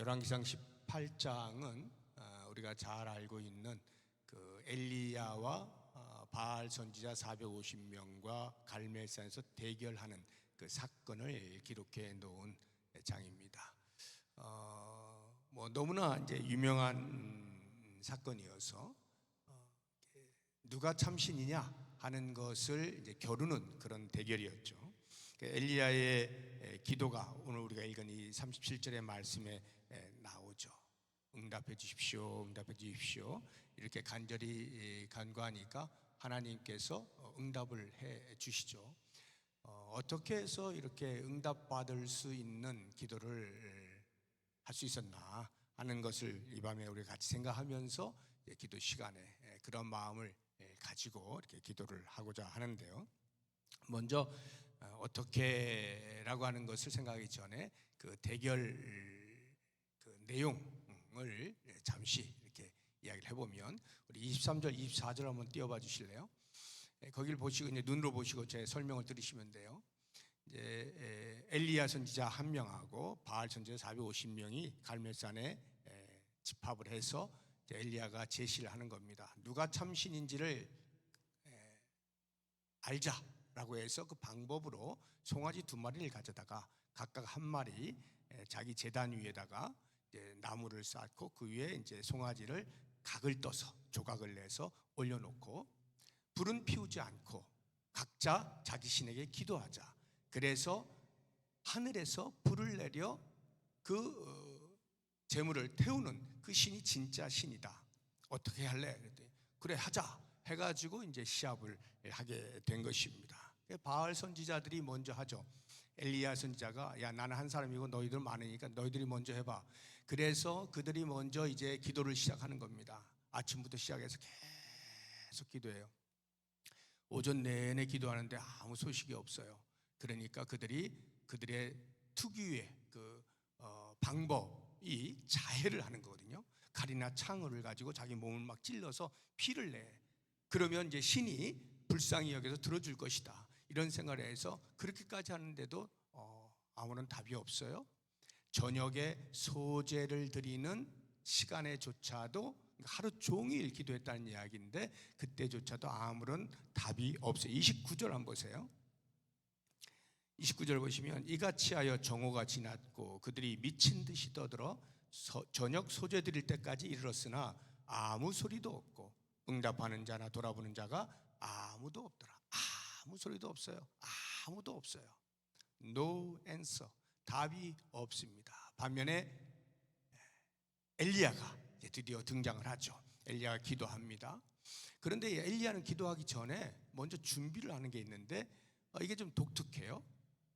열왕기상 18장은 우리가 잘 알고 있는 그 엘리야와 바알 선지자 450명과 갈멜산에서 대결하는 그 사건을 기록해 놓은 장입니다. 너무나 이제 유명한 사건이어서 누가 참신이냐 하는 것을 이제 겨루는 그런 대결이었죠. 엘리야의 기도가 오늘 우리가 읽은 이 37절의 말씀에 나오죠. 응답해 주십시오, 응답해 주십시오. 이렇게 간절히 간구하니까 하나님께서 응답을 해 주시죠. 어떻게 해서 이렇게 응답받을 수 있는 기도를 할 수 있었나 하는 것을 이 밤에 우리 같이 생각하면서 기도 시간에 그런 마음을 가지고 이렇게 기도를 하고자 하는데요. 먼저 어떻게라고 하는 것을 생각하기 전에 그 대결 그 내용을 잠시 이렇게 이야기를 해보면, 우리 23절, 24절 한번 띄워봐 주실래요? 거기를 보시고 이제 눈으로 보시고 제 설명을 들으시면 돼요. 이제 엘리야 선지자 1명하고 바알 선지자 450명이 갈멜산에 집합을 해서 엘리야가 제시를 하는 겁니다. 누가 참신인지를 알자라고 해서 그 방법으로 송아지 2마리를 가져다가 각각 1마리 자기 제단 위에다가 나무를 쌓고 그 위에 이제 송아지를 각을 떠서 조각을 내서 올려놓고 불은 피우지 않고 각자 자기 신에게 기도하자. 그래서 하늘에서 불을 내려 그 제물을 태우는 그 신이 진짜 신이다. 어떻게 할래? 그랬더니 그래 하자 해가지고 이제 시합을 하게 된 것입니다. 바알 선지자들이 먼저 하죠. 엘리야 선지자가 야 나는 한 사람이고 너희들 많으니까 너희들이 먼저 해봐. 그래서 그들이 먼저 이제 기도를 시작하는 겁니다. 아침부터 시작해서 계속 기도해요. 오전 내내 기도하는데 아무 소식이 없어요. 그러니까 그들의 특유의 그 방법이 자해를 하는 거거든요. 칼이나 창을 가지고 자기 몸을 막 찔러서 피를 내. 그러면 이제 신이 불쌍히 여겨서 들어줄 것이다. 이런 생각을 해서 그렇게까지 하는데도 아무런 답이 없어요. 저녁에 소제를 드리는 시간에조차도 하루 종일 기도했다는 이야기인데 그때조차도 아무런 답이 없어요. 29절 한번 보세요. 29절 보시면 이같이 하여 정오가 지났고 그들이 미친 듯이 떠들어 저녁 소제 드릴 때까지 이르렀으나 아무 소리도 없고 응답하는 자나 돌아보는 자가 아무도 없더라. 아무 소리도 없어요. 아무도 없어요. No answer. 답이 없습니다. 반면에 엘리야가 드디어 등장을 하죠. 엘리야가 기도합니다. 그런데 엘리야는 기도하기 전에 먼저 준비를 하는 게 있는데 이게 좀 독특해요.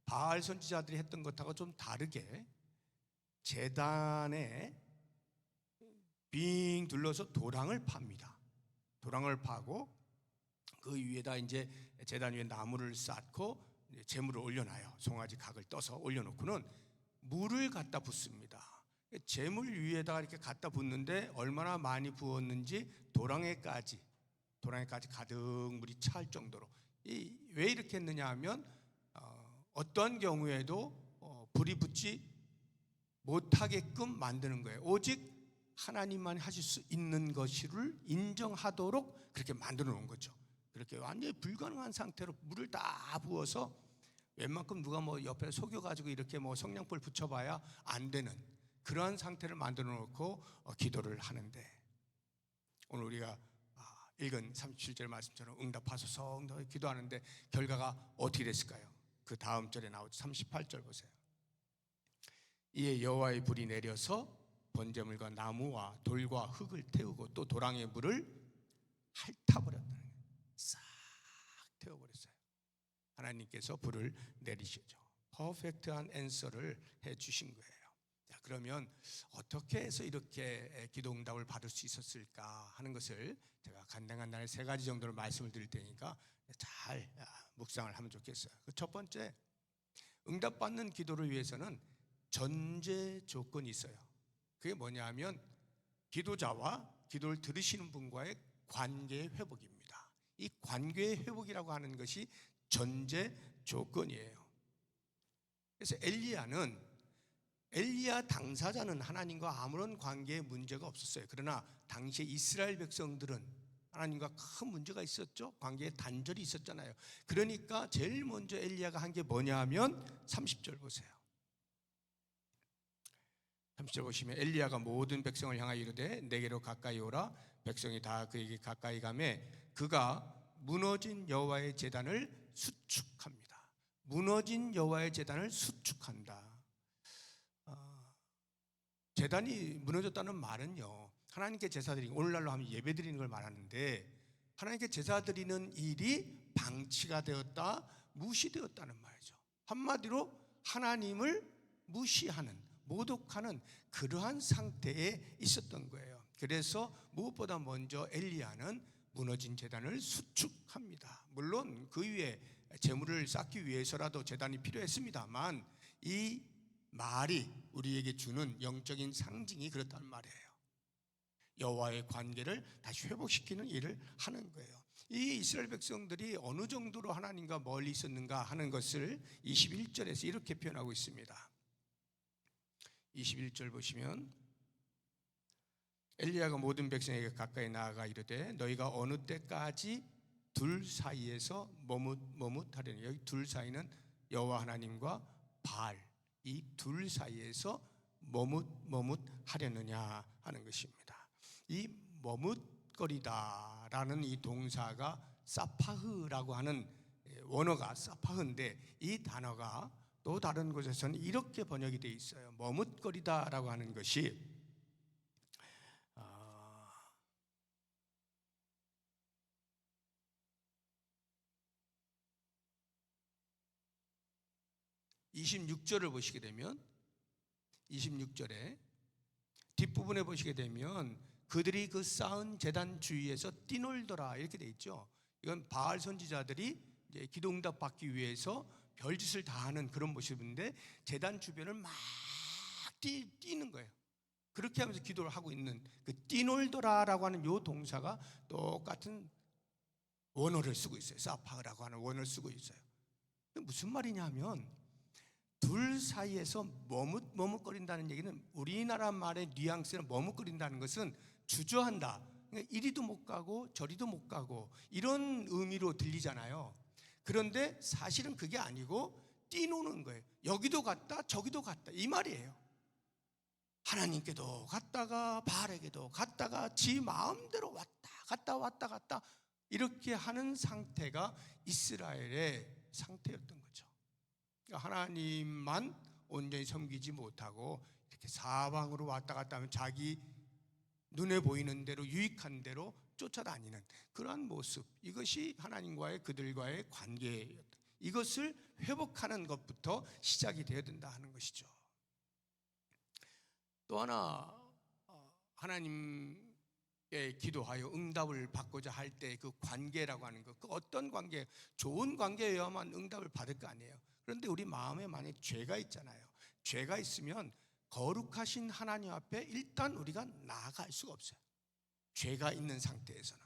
바알 선지자들이 했던 것하고 좀 다르게 제단에 빙 둘러서 도랑을 팝니다. 도랑을 파고 그 위에다 이제 제단 위에 나무를 쌓고 제물을 올려놔요. 송아지 각을 떠서 올려놓고는 물을 갖다 붓습니다. 제물 위에다가 이렇게 갖다 붓는데 얼마나 많이 부었는지 도랑에까지 가득 물이 찰 정도로. 왜 이렇게 했느냐 하면 어떤 경우에도 불이 붙지 못하게끔 만드는 거예요. 오직 하나님만 하실 수 있는 것을 인정하도록 그렇게 만들어 놓은 거죠. 그렇게 완전히 불가능한 상태로 물을 다 부어서 웬만큼 누가 옆에 속여가지고 이렇게 성냥불 붙여봐야 안 되는 그러한 상태를 만들어 놓고 기도를 하는데, 오늘 우리가 읽은 37절 말씀처럼 응답하소서 기도하는데 결과가 어떻게 됐을까요? 그 다음 절에 나오죠. 38절 보세요. 이에 여호와의 불이 내려서 번제물과 나무와 돌과 흙을 태우고 또 도랑의 물을 핥아버렸다는 거예요. 싹 태워버렸어요. 하나님께서 불을 내리시죠. 퍼펙트한 앤서를 해주신 거예요. 자, 그러면 어떻게 해서 이렇게 기도 응답을 받을 수 있었을까 하는 것을 제가 간단간단하게 3가지 정도로 말씀을 드릴 테니까 잘 묵상을 하면 좋겠어요. 그 첫 번째, 응답받는 기도를 위해서는 전제 조건이 있어요. 그게 뭐냐 하면 기도자와 기도를 들으시는 분과의 관계의 회복입니다. 이 관계의 회복이라고 하는 것이 전제 조건이에요. 그래서 엘리야는 엘리야 당사자는 하나님과 아무런 관계에 문제가 없었어요. 그러나 당시에 이스라엘 백성들은 하나님과 큰 문제가 있었죠. 관계에 단절이 있었잖아요. 그러니까 제일 먼저 엘리야가 한 게 뭐냐 하면 30절 보세요. 30절 보시면 엘리야가 모든 백성을 향하여 이르되 내게로 가까이 오라. 백성이 다 그에게 가까이 가매 그가 무너진 여호와의 제단을 수축합니다. 무너진 여호와의 제단을 수축한다. 제단이 무너졌다는 말은요, 하나님께 제사 드리는, 오늘날로 하면 예배 드리는 걸 말하는데, 하나님께 제사 드리는 일이 방치가 되었다, 무시되었다는 말이죠. 한마디로 하나님을 무시하는, 모독하는 그러한 상태에 있었던 거예요. 그래서 무엇보다 먼저 엘리야는 무너진 제단을 수축합니다. 물론 그 위에 제물을 쌓기 위해서라도 제단이 필요했습니다만, 이 말이 우리에게 주는 영적인 상징이 그렇다는 말이에요. 여호와의 관계를 다시 회복시키는 일을 하는 거예요. 이 이스라엘 백성들이 어느 정도로 하나님과 멀리 있었는가 하는 것을 21절에서 이렇게 표현하고 있습니다. 21절 보시면 엘리야가 모든 백성에게 가까이 나아가 이르되 너희가 어느 때까지 둘 사이에서 머뭇하려니, 여기 둘 사이는 여호와 하나님과 바알, 이 둘 사이에서 머뭇하려느냐 하는 것입니다. 이 머뭇거리다라는 이 동사가 사파흐라고 하는 원어가 사파흐인데, 이 단어가 또 다른 곳에서는 이렇게 번역이 되어 있어요. 머뭇거리다라고 하는 것이 26절을 보시게 되면 26절에 뒷부분에 보시게 되면 그들이 그 쌓은 제단 주위에서 뛰놀더라 이렇게 돼 있죠. 이건 바알 선지자들이 이제 기도 응답 받기 위해서 별짓을 다 하는 그런 모습인데, 제단 주변을 막 뛰는 거예요. 그렇게 하면서 기도를 하고 있는 그 뛰놀더라라고 하는 요 동사가 똑같은 원어를 쓰고 있어요. 사파라고 하는 원어를 쓰고 있어요. 무슨 말이냐면 둘 사이에서 머뭇거린다는 얘기는, 우리나라 말의 뉘앙스는 머뭇거린다는 것은 주저한다, 그러니까 이리도 못 가고 저리도 못 가고 이런 의미로 들리잖아요. 그런데 사실은 그게 아니고 뛰노는 거예요. 여기도 갔다 저기도 갔다 이 말이에요. 하나님께도 갔다가 바알에게도 갔다가 지 마음대로 왔다 갔다 이렇게 하는 상태가 이스라엘의 상태였던 거죠. 하나님만 온전히 섬기지 못하고 이렇게 사방으로 왔다 갔다 하면 자기 눈에 보이는 대로 유익한 대로 쫓아다니는 그러한 모습, 이것이 하나님과의 그들과의 관계였다. 이것을 회복하는 것부터 시작이 되어야 된다 하는 것이죠. 또 하나, 하나님께 기도하여 응답을 받고자 할 때 그 관계라고 하는 것, 그 어떤 관계, 좋은 관계여야만 응답을 받을 거 아니에요. 그런데 우리 마음에 만약 죄가 있잖아요. 죄가 있으면 거룩하신 하나님 앞에 일단 우리가 나아갈 수가 없어요. 죄가 있는 상태에서는.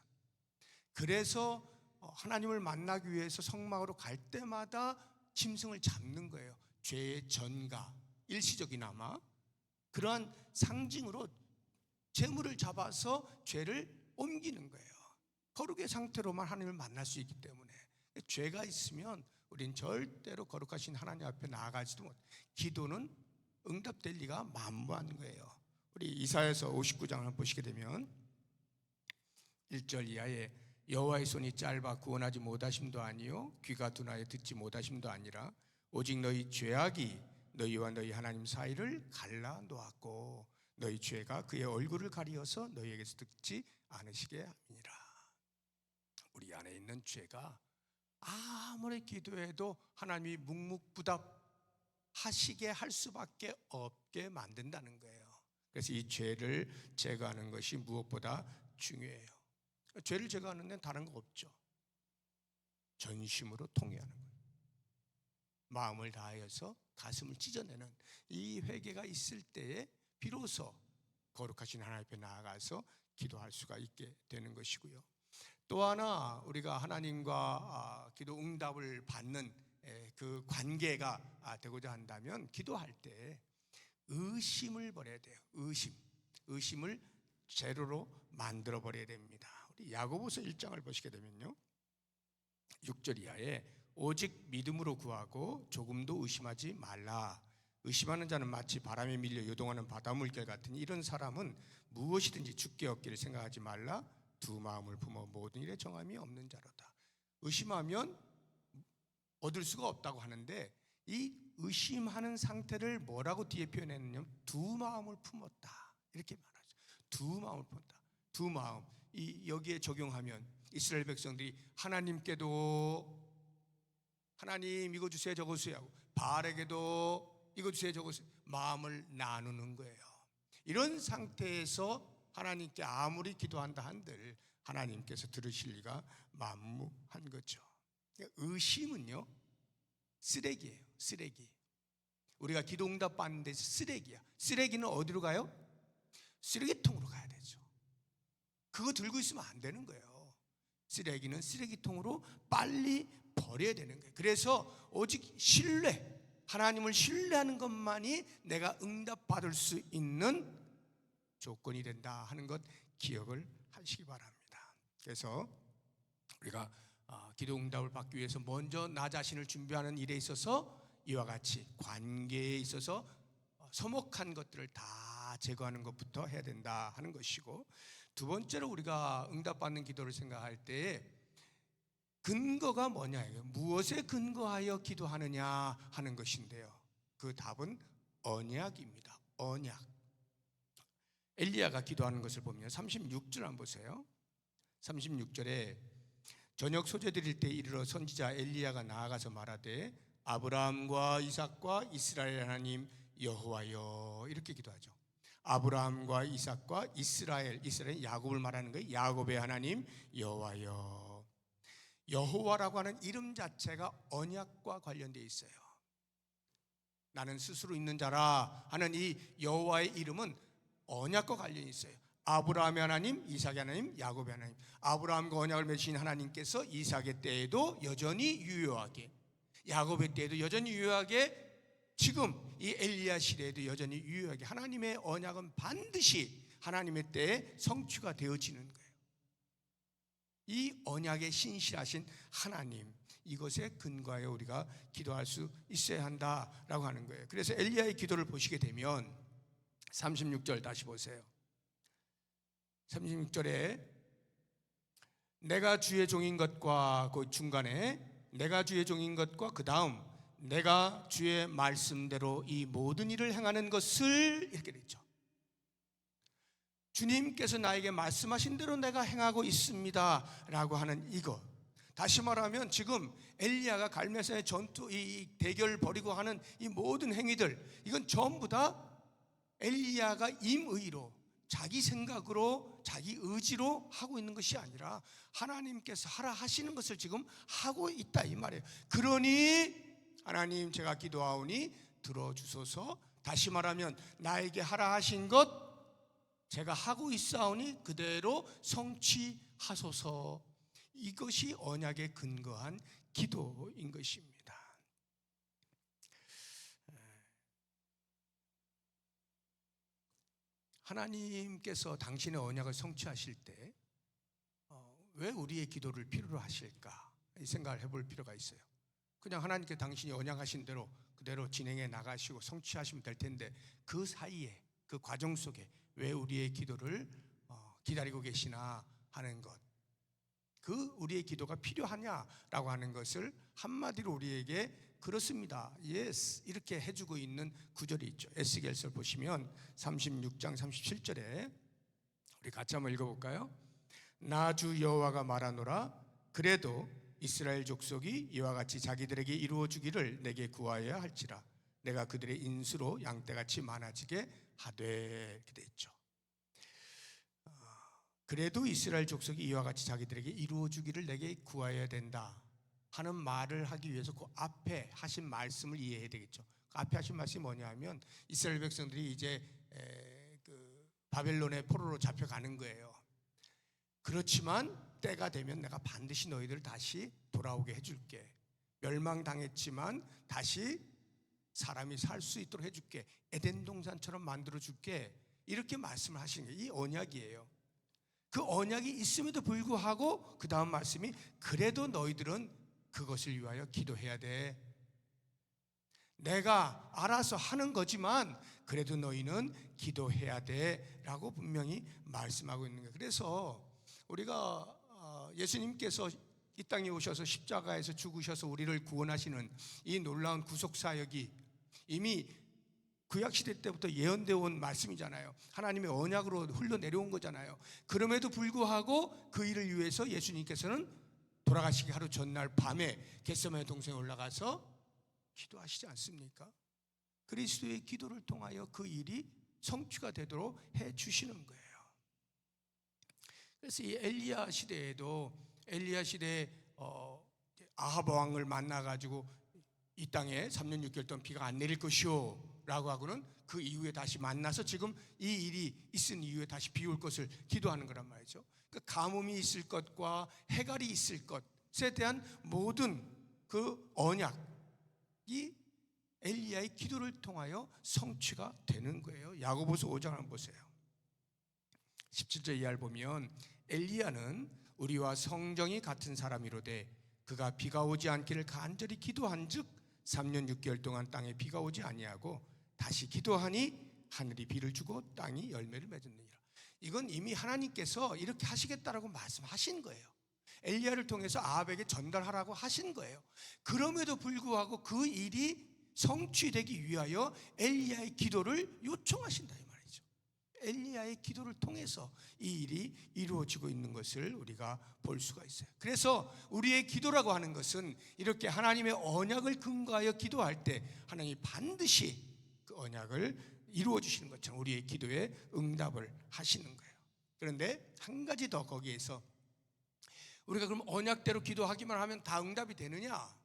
그래서 하나님을 만나기 위해서 성막으로 갈 때마다 짐승을 잡는 거예요. 죄의 전가, 일시적이나마 그러한 상징으로 재물을 잡아서 죄를 옮기는 거예요. 거룩의 상태로만 하나님을 만날 수 있기 때문에. 죄가 있으면 우린 절대로 거룩하신 하나님 앞에 나아가지도 못. 기도는 응답될 리가 만무한 거예요. 우리 이사야서 59장을 보시게 되면 1절 이하에 여호와의 손이 짧아 구원하지 못하심도 아니요 귀가 둔하여 듣지 못하심도 아니라 오직 너희 죄악이 너희와 너희 하나님 사이를 갈라 놓았고 너희 죄가 그의 얼굴을 가리어서 너희에게서 듣지 않으시게 함이니라. 우리 안에 있는 죄가 아무리 기도해도 하나님이 묵묵부답하시게 할 수밖에 없게 만든다는 거예요. 그래서 이 죄를 제거하는 것이 무엇보다 중요해요. 죄를 제거하는 데는 다른 거 없죠. 전심으로 통회하는 거예요. 마음을 다하여서 가슴을 찢어내는 이 회개가 있을 때에 비로소 거룩하신 하나님 앞에 나아가서 기도할 수가 있게 되는 것이고요. 또 하나, 우리가 하나님과 기도 응답을 받는 그 관계가 되고자 한다면 기도할 때 의심을 버려야 돼요. 의심을 제로로 만들어 버려야 됩니다. 우리 야고보서 1장을 보시게 되면요, 6절 이하에 오직 믿음으로 구하고 조금도 의심하지 말라. 의심하는 자는 마치 바람에 밀려 요동하는 바닷물결 같으니 이런 사람은 무엇이든지 죽게 얻기를 생각하지 말라. 두 마음을 품어 모든 일에 정함이 없는 자로다. 의심하면 얻을 수가 없다고 하는데, 이 의심하는 상태를 뭐라고 뒤에 표현했느냐, 두 마음을 품었다 이렇게 말하죠. 두 마음을 품었다. 두 마음, 이 여기에 적용하면 이스라엘 백성들이 하나님께도 하나님 이거 주세요 저거 주세요 하고, 바알에게도 이거 주세요 저거 주세요, 마음을 나누는 거예요. 이런 상태에서 하나님께 아무리 기도한다 한들 하나님께서 들으실 리가 만무한 거죠. 의심은요 쓰레기예요. 쓰레기. 우리가 기도 응답 받는 데서 쓰레기야. 쓰레기는 어디로 가요? 쓰레기통으로 가야 되죠. 그거 들고 있으면 안 되는 거예요. 쓰레기는 쓰레기통으로 빨리 버려야 되는 거예요. 그래서 오직 신뢰, 하나님을 신뢰하는 것만이 내가 응답 받을 수 있는 조건이 된다 하는 것 기억을 하시기 바랍니다. 그래서 우리가 기도 응답을 받기 위해서 먼저 나 자신을 준비하는 일에 있어서 이와 같이 관계에 있어서 서먹한 것들을 다 제거하는 것부터 해야 된다 하는 것이고, 두 번째로 우리가 응답받는 기도를 생각할 때 근거가 뭐냐예요. 무엇에 근거하여 기도하느냐 하는 것인데요, 그 답은 언약입니다. 언약. 엘리야가 기도하는 것을 보면 36절 한번 보세요. 36절에 저녁 소재 드릴 때 이르러 선지자 엘리야가 나아가서 말하되 아브라함과 이삭과 이스라엘 하나님 여호와여, 이렇게 기도하죠. 아브라함과 이삭과 이스라엘 야곱을 말하는 거예요. 야곱의 하나님 여호와여. 여호와라고 하는 이름 자체가 언약과 관련되어 있어요. 나는 스스로 있는 자라 하는 이 여호와의 이름은 언약과 관련이 있어요. 아브라함의 하나님, 이삭의 하나님, 야곱의 하나님. 아브라함과 언약을 맺으신 하나님께서 이삭의 때에도 여전히 유효하게, 야곱의 때에도 여전히 유효하게, 지금 이 엘리야 시대에도 여전히 유효하게 하나님의 언약은 반드시 하나님의 때에 성취가 되어지는 거예요. 이 언약에 신실하신 하나님, 이것에 근거하여 우리가 기도할 수 있어야 한다라고 하는 거예요. 그래서 엘리야의 기도를 보시게 되면 36절 다시 보세요. 36절에 내가 주의 종인 것과 그 중간에 내가 주의 종인 것과 그 다음 내가 주의 말씀대로 이 모든 일을 행하는 것을, 이렇게 됐죠. 주님께서 나에게 말씀하신 대로 내가 행하고 있습니다 라고 하는 이것. 다시 말하면 지금 엘리야가 갈멜산의 전투, 이 대결을 벌이고 하는 이 모든 행위들, 이건 전부 다 엘리야가 임의로 자기 생각으로 자기 의지로 하고 있는 것이 아니라 하나님께서 하라 하시는 것을 지금 하고 있다 이 말이에요. 그러니 하나님 제가 기도하오니 들어주소서. 다시 말하면 나에게 하라 하신 것 제가 하고 있사오니 그대로 성취하소서. 이것이 언약에 근거한 기도인 것입니다. 하나님께서 당신의 언약을 성취하실 때 왜 우리의 기도를 필요로 하실까, 이 생각을 해볼 필요가 있어요. 그냥 하나님께 당신이 언약하신 대로 그대로 진행해 나가시고 성취하시면 될 텐데, 그 사이에 그 과정 속에 왜 우리의 기도를 기다리고 계시나 하는 것, 그 우리의 기도가 필요하냐라고 하는 것을 한마디로 우리에게 그렇습니다, 예스, 이렇게 해주고 있는 구절이 있죠. 에스겔서 보시면 36장 37절에 우리 같이 한번 읽어볼까요? 나 주 여호와가 말하노라 그래도 이스라엘 족속이 이와 같이 자기들에게 이루어 주기를 내게 구하여야 할지라 내가 그들의 인수로 양떼같이 많아지게 하되, 이렇게 돼 있죠. 그래도 이스라엘 족속이 이와 같이 자기들에게 이루어 주기를 내게 구하여야 된다 하는 말을 하기 위해서 그 앞에 하신 말씀을 이해해야 되겠죠. 그 앞에 하신 말씀이 뭐냐면 이스라엘 백성들이 이제 그 바벨론의 포로로 잡혀가는 거예요. 그렇지만 때가 되면 내가 반드시 너희들을 다시 돌아오게 해줄게. 멸망당했지만 다시 사람이 살 수 있도록 해줄게. 에덴 동산처럼 만들어줄게. 이렇게 말씀을 하시는 게 이 언약이에요. 그 언약이 있음에도 불구하고 그 다음 말씀이 그래도 너희들은 그것을 위하여 기도해야 돼. 내가 알아서 하는 거지만 그래도 너희는 기도해야 돼 라고 분명히 말씀하고 있는 거예요. 그래서 우리가 예수님께서 이 땅에 오셔서 십자가에서 죽으셔서 우리를 구원하시는 이 놀라운 구속사역이 이미 구약시대 때부터 예언되어 온 말씀이잖아요. 하나님의 언약으로 흘러내려온 거잖아요. 그럼에도 불구하고 그 일을 위해서 예수님께서는 돌아가시기 하루 전날 밤에 겟세마네 동산에 올라가서 기도하시지 않습니까? 그리스도의 기도를 통하여 그 일이 성취가 되도록 해 주시는 거예요. 그래서 이 엘리야 시대에도 엘리야 시대에 아합 왕을 만나가지고 이 땅에 3년 6개월 동안 비가 안 내릴 것이오 라고 하고는 그 이후에 다시 만나서 지금 이 일이 있은 이후에 다시 비 올 것을 기도하는 거란 말이죠. 그러니까 가뭄이 있을 것과 해갈이 있을 것에 대한 모든 그 언약이 엘리야의 기도를 통하여 성취가 되는 거예요. 야고보서 5장 한번 보세요. 17절 이하를 보면 엘리야는 우리와 성정이 같은 사람이로되 그가 비가 오지 않기를 간절히 기도한즉 3년 6개월 동안 땅에 비가 오지 아니하고 다시 기도하니 하늘이 비를 주고 땅이 열매를 맺었느니라. 이건 이미 하나님께서 이렇게 하시겠다라고 말씀하신 거예요. 엘리야를 통해서 아합에게 전달하라고 하신 거예요. 그럼에도 불구하고 그 일이 성취되기 위하여 엘리야의 기도를 요청하신다 이 말이죠. 엘리야의 기도를 통해서 이 일이 이루어지고 있는 것을 우리가 볼 수가 있어요. 그래서 우리의 기도라고 하는 것은 이렇게 하나님의 언약을 근거하여 기도할 때 하나님이 반드시 그 언약을 이루어 주시는 것처럼 우리의 기도에 응답을 하시는 거예요. 그런데 한 가지 더 거기에서 우리가 그럼 언약대로 기도하기만 하면 다 응답이 되느냐?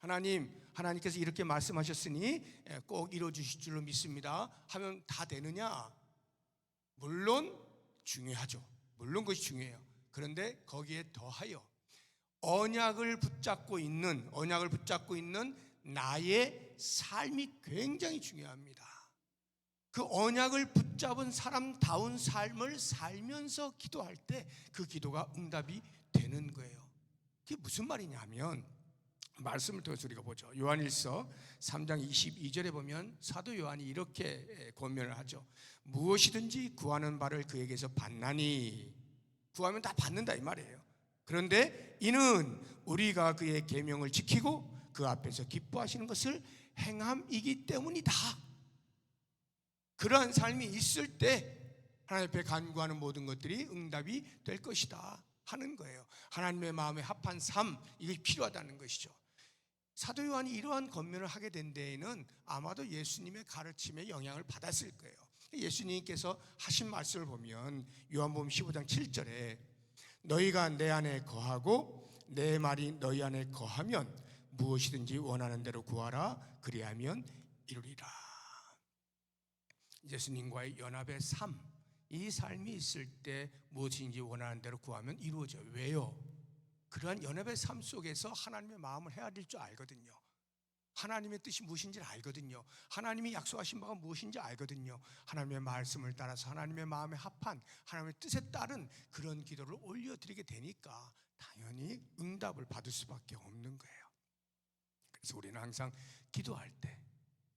하나님께서 이렇게 말씀하셨으니 꼭 이루어 주실 줄로 믿습니다 하면 다 되느냐? 물론 중요하죠. 물론 그것이 중요해요. 그런데 거기에 더하여 언약을 붙잡고 있는 나의 삶이 굉장히 중요합니다. 그 언약을 붙잡은 사람다운 삶을 살면서 기도할 때 그 기도가 응답이 되는 거예요. 그게 무슨 말이냐면 말씀을 통해서 우리가 보죠. 요한일서 3장 22절에 보면 사도 요한이 이렇게 권면을 하죠. 무엇이든지 구하는 바를 그에게서 받나니, 구하면 다 받는다 이 말이에요. 그런데 이는 우리가 그의 계명을 지키고 그 앞에서 기뻐하시는 것을 행함이기 때문이다. 그러한 삶이 있을 때 하나님 앞에 간구하는 모든 것들이 응답이 될 것이다 하는 거예요. 하나님의 마음에 합한 삶, 이것이 필요하다는 것이죠. 사도 요한이 이러한 권면을 하게 된 데에는 아마도 예수님의 가르침에 영향을 받았을 거예요. 예수님께서 하신 말씀을 보면 요한복음 15장 7절에 너희가 내 안에 거하고 내 말이 너희 안에 거하면 무엇이든지 원하는 대로 구하라 그리하면 이루리라. 예수님과의 연합의 삶, 이 삶이 있을 때 무엇인지 원하는 대로 구하면 이루어져요. 왜요? 그러한 연합의 삶 속에서 하나님의 마음을 헤아릴 줄 알거든요. 하나님의 뜻이 무엇인지 알거든요. 하나님이 약속하신 바가 무엇인지 알거든요. 하나님의 말씀을 따라서 하나님의 마음에 합한 하나님의 뜻에 따른 그런 기도를 올려드리게 되니까 당연히 응답을 받을 수밖에 없는 거예요. 그래서 우리는 항상 기도할 때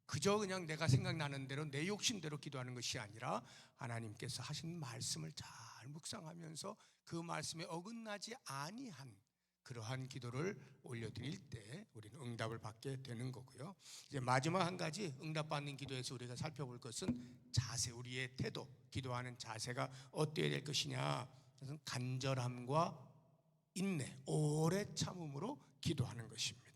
그저 그냥 내가 생각나는 대로 내 욕심대로 기도하는 것이 아니라 하나님께서 하신 말씀을 잘 묵상하면서 그 말씀에 어긋나지 아니한 그러한 기도를 올려드릴 때 우리는 응답을 받게 되는 거고요. 이제 마지막 한 가지 응답받는 기도에서 우리가 살펴볼 것은 자세, 우리의 태도, 기도하는 자세가 어때야 될 것이냐. 그것은 간절함과 인내, 오래 참음으로 기도하는 것입니다.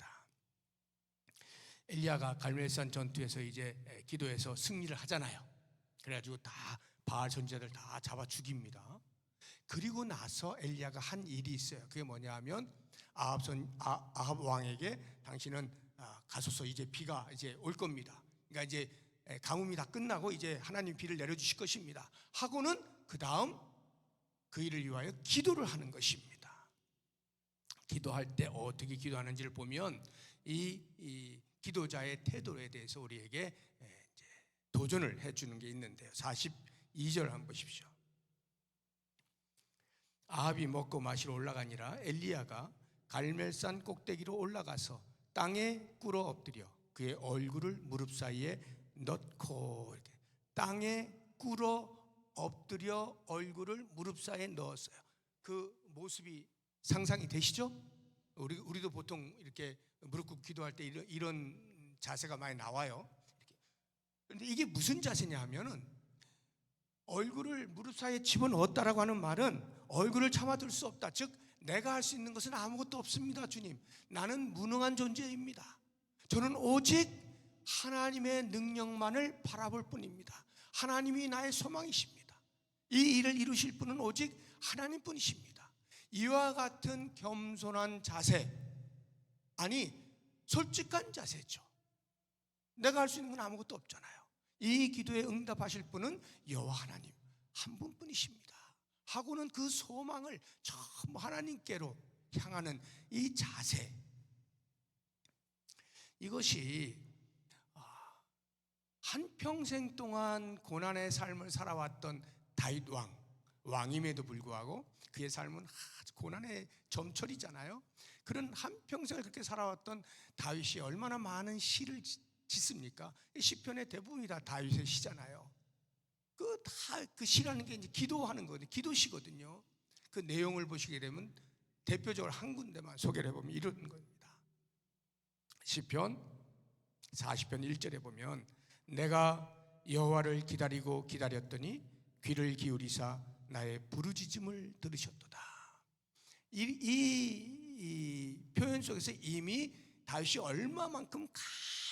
엘리야가 갈멜산 전투에서 이제 기도해서 승리를 하잖아요. 그래가지고 다 바알 선지자들 다 잡아 죽입니다. 그리고 나서 엘리야가 한 일이 있어요. 그게 뭐냐 하면 아합 왕에게 당신은 가소서 이제 비가 이제 올 겁니다. 그러니까 이제 가뭄이 다 끝나고 이제 하나님 비를 내려주실 것입니다. 하고는 그 다음 그 일을 위하여 기도를 하는 것입니다. 기도할 때 어떻게 기도하는지를 보면 이 기도자의 태도에 대해서 우리에게 이제 도전을 해주는 게 있는데요. 42절 한번 보십시오. 아합이 먹고 마시러 올라가니라 엘리야가 갈멜산 꼭대기로 올라가서 땅에 꿇어 엎드려 그의 얼굴을 무릎 사이에 넣고, 이렇게 땅에 꿇어 엎드려 얼굴을 무릎 사이에 넣었어요. 그 모습이 상상이 되시죠? 우리도 보통 이렇게 무릎 꿇고 기도할 때 이런 자세가 많이 나와요. 그런데 이게 무슨 자세냐 하면은, 얼굴을 무릎 사이에 집어넣었다라고 하는 말은 얼굴을 참아둘 수 없다. 즉 내가 할 수 있는 것은 아무것도 없습니다. 주님, 나는 무능한 존재입니다. 저는 오직 하나님의 능력만을 바라볼 뿐입니다. 하나님이 나의 소망이십니다. 이 일을 이루실 분은 오직 하나님뿐이십니다. 이와 같은 겸손한 자세, 아니 솔직한 자세죠. 내가 할 수 있는 건 아무것도 없잖아요. 이 기도에 응답하실 분은 여호와 하나님 한 분뿐이십니다 하고는 그 소망을 전부 하나님께로 향하는 이 자세, 이것이 한평생 동안 고난의 삶을 살아왔던 다윗 왕임에도 불구하고 그의 삶은 고난의 점철이잖아요. 그런 한평생을 그렇게 살아왔던 다윗이 얼마나 많은 시를 짓습니까? 시편의 대부분이 다 다윗의 시잖아요. 그 시라는 게 이제 기도하는 거거든요. 기도시거든요. 그 내용을 보시게 되면 대표적으로 한 군데만 소개를 해보면 이런 겁니다. 시편 40편 1절에 보면 내가 여호와를 기다리고 기다렸더니 귀를 기울이사 나의 부르짖음을 들으셨도다. 이 표현 속에서 이미 다윗이 얼마만큼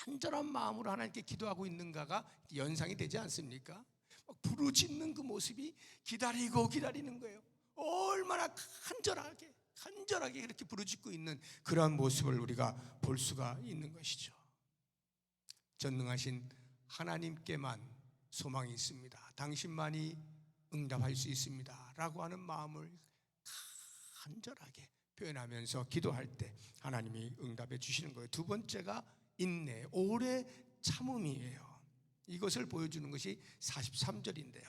간절한 마음으로 하나님께 기도하고 있는가가 연상이 되지 않습니까? 막 부르짖는 그 모습이 기다리는 거예요. 얼마나 간절하게 그렇게 부르짖고 있는 그러한 모습을 우리가 볼 수가 있는 것이죠. 전능하신 하나님께만 소망이 있습니다. 당신만이 응답할 수 있습니다 라고 하는 마음을 간절하게 표현하면서 기도할 때 하나님이 응답해 주시는 거예요. 두 번째가 인내, 오래 참음이에요. 이것을 보여주는 것이 43절인데요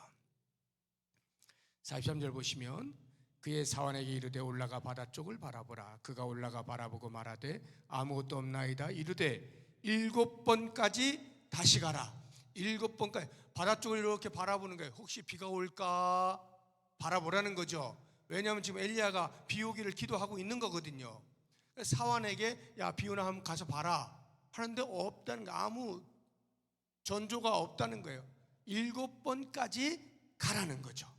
43절 보시면 그의 사환에게 이르되 올라가 바다 쪽을 바라보라. 그가 올라가 바라보고 말하되 아무것도 없나이다. 이르되 7번까지 다시 가라. 7번까지 바다 쪽을 이렇게 바라보는 거예요. 혹시 비가 올까 바라보라는 거죠. 왜냐하면 지금 엘리야가 비 오기를 기도하고 있는 거거든요. 사환에게 야 비 오나 한번 가서 봐라 하는데 없다는 거, 아무 전조가 없다는 거예요. 7번까지 가라는 거죠.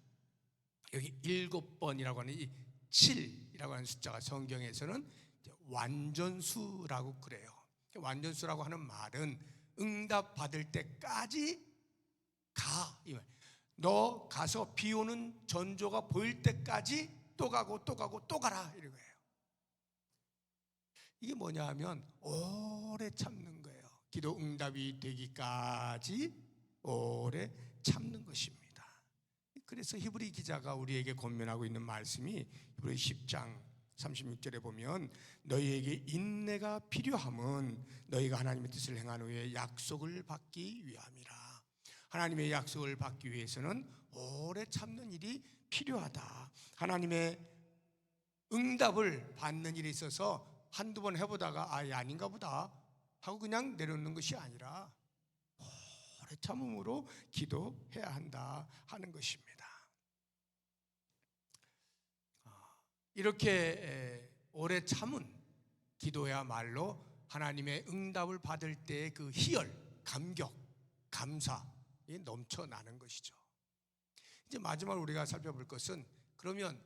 여기 7번이라고 하는 이 7이라고 하는 숫자가 성경에서는 완전수라고 그래요. 완전수라고 하는 말은 응답 받을 때까지 가. 너 가서 비 오는 전조가 보일 때까지 또 가고 또 가고 또 가라 이런 거예요. 이게 뭐냐 하면 오래 참는 거예요. 기도 응답이 되기까지 오래 참는 것입니다. 그래서 히브리 기자가 우리에게 권면하고 있는 말씀이 히브리 10장 36절에 보면 너희에게 인내가 필요함은 너희가 하나님의 뜻을 행한 후에 약속을 받기 위함이라. 하나님의 약속을 받기 위해서는 오래 참는 일이 필요하다. 하나님의 응답을 받는 일에 있어서 한두 번 해보다가 아닌가 보다 하고 그냥 내려놓는 것이 아니라 오래 참음으로 기도해야 한다 하는 것입니다. 이렇게 오래 참은 기도야말로 하나님의 응답을 받을 때의 그 희열, 감격, 감사에 넘쳐나는 것이죠. 이제 마지막으로 우리가 살펴볼 것은, 그러면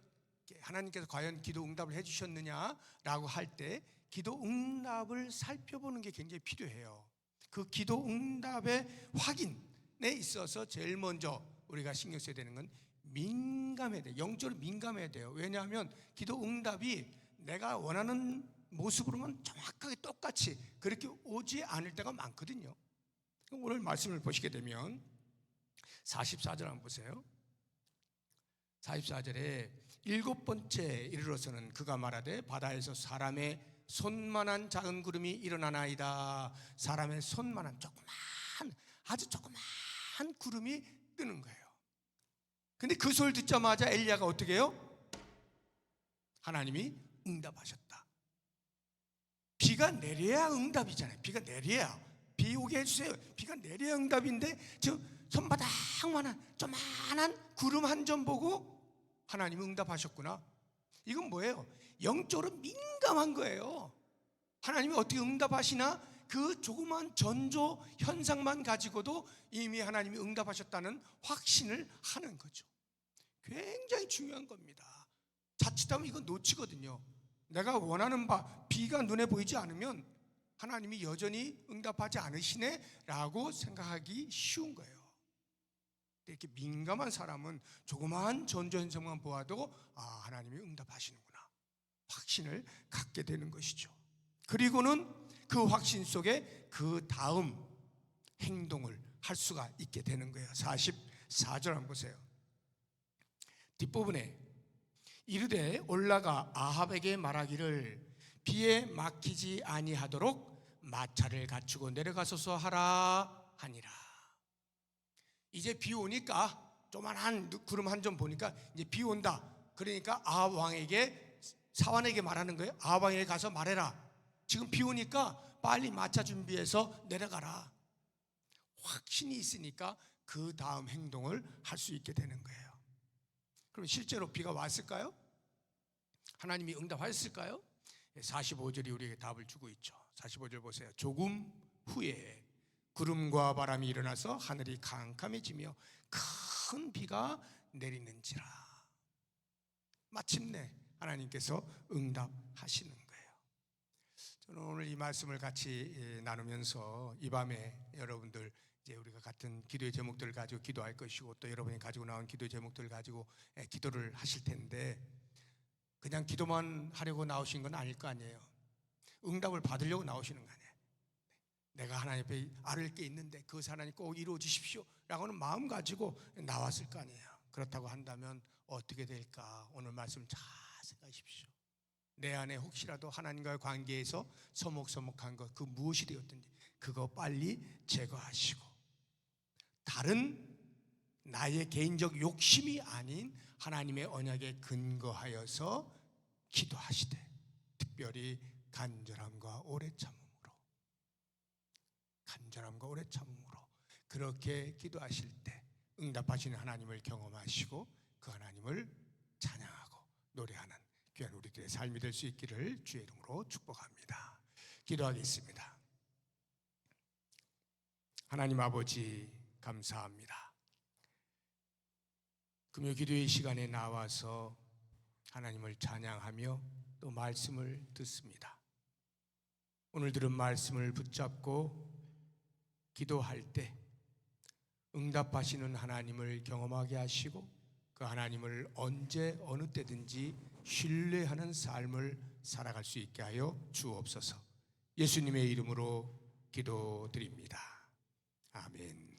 하나님께서 과연 기도 응답을 해주셨느냐라고 할 때 기도 응답을 살펴보는 게 굉장히 필요해요. 그 기도 응답의 확인에 있어서 제일 먼저 우리가 신경 써야 되는 건 민감해야 돼요. 영적으로 민감해야 돼요. 왜냐하면 기도 응답이 내가 원하는 모습으로만 정확하게 똑같이 그렇게 오지 않을 때가 많거든요. 오늘 말씀을 보시게 되면 44절 한번 보세요. 44절에 7번째 이르러서는 그가 말하되 바다에서 사람의 손만한 작은 구름이 일어나나이다. 사람의 손만한 아주 조그만 구름이 뜨는 거예요. 근데 그 소리를 듣자마자 엘리야가 어떻게 해요? 하나님이 응답하셨다. 비가 내려야 응답이잖아요. 비가 내려야, 비 오게 해주세요. 비가 내려야 응답인데 지금 손바닥만한 조그만한 구름 한 점 보고 하나님이 응답하셨구나. 이건 뭐예요? 영적으로 민감한 거예요. 하나님이 어떻게 응답하시나? 그 조그만 전조 현상만 가지고도 이미 하나님이 응답하셨다는 확신을 하는 거죠. 굉장히 중요한 겁니다. 자칫하면 이건 놓치거든요. 내가 원하는 바 비가 눈에 보이지 않으면 하나님이 여전히 응답하지 않으시네 라고 생각하기 쉬운 거예요. 이렇게 민감한 사람은 조그마한 전조현상만 보아도 하나님이 응답하시는구나 확신을 갖게 되는 것이죠. 그리고는 그 확신 속에 그 다음 행동을 할 수가 있게 되는 거예요. 44절 한번 보세요. 뒷부분에 이르되 올라가 아합에게 말하기를 비에 막히지 아니하도록 마차를 갖추고 내려가소서 하라 하니라. 이제 비 오니까 조만한 구름 한 점 보니까 이제 비 온다. 그러니까 아합 왕에게, 사환에게 말하는 거예요. 아합 왕에게 가서 말해라. 지금 비 오니까 빨리 마차 준비해서 내려가라. 확신이 있으니까 그 다음 행동을 할 수 있게 되는 거예요. 그럼 실제로 비가 왔을까요? 하나님이 응답하셨을까요? 45절이 우리에게 답을 주고 있죠. 45절 보세요. 조금 후에 구름과 바람이 일어나서 하늘이 캄캄해지며 큰 비가 내리는지라. 마침내 하나님께서 응답하시는 거예요. 저는 오늘 이 말씀을 같이 나누면서 이 밤에 여러분들 이제 우리가 같은 기도의 제목들을 가지고 기도할 것이고 또 여러분이 가지고 나온 기도의 제목들을 가지고 기도를 하실 텐데 그냥 기도만 하려고 나오신 건 아닐 거 아니에요. 응답을 받으려고 나오시는 거 아니에요. 내가 하나님 앞에 아뢰을 게 있는데 그것을 하나님 꼭 이루어 주십시오 라고는 마음 가지고 나왔을 거 아니에요. 그렇다고 한다면 어떻게 될까? 오늘 말씀 잘 생각하십시오. 내 안에 혹시라도 하나님과의 관계에서 서먹서먹한 것, 그 무엇이 되었든지 그거 빨리 제거하시고 다른 나의 개인적 욕심이 아닌 하나님의 언약에 근거하여서 기도하시되 특별히 간절함과 오래 참음으로 그렇게 기도하실 때 응답하시는 하나님을 경험하시고 그 하나님을 찬양하고 노래하는 귀한 우리들의 삶이 될 수 있기를 주의 이름으로 축복합니다. 기도하겠습니다. 하나님 아버지 감사합니다. 금요 기도의 시간에 나와서 하나님을 찬양하며 또 말씀을 듣습니다. 오늘 들은 말씀을 붙잡고 기도할 때 응답하시는 하나님을 경험하게 하시고 그 하나님을 언제 어느 때든지 신뢰하는 삶을 살아갈 수 있게 하여 주옵소서. 예수님의 이름으로 기도드립니다. 아멘.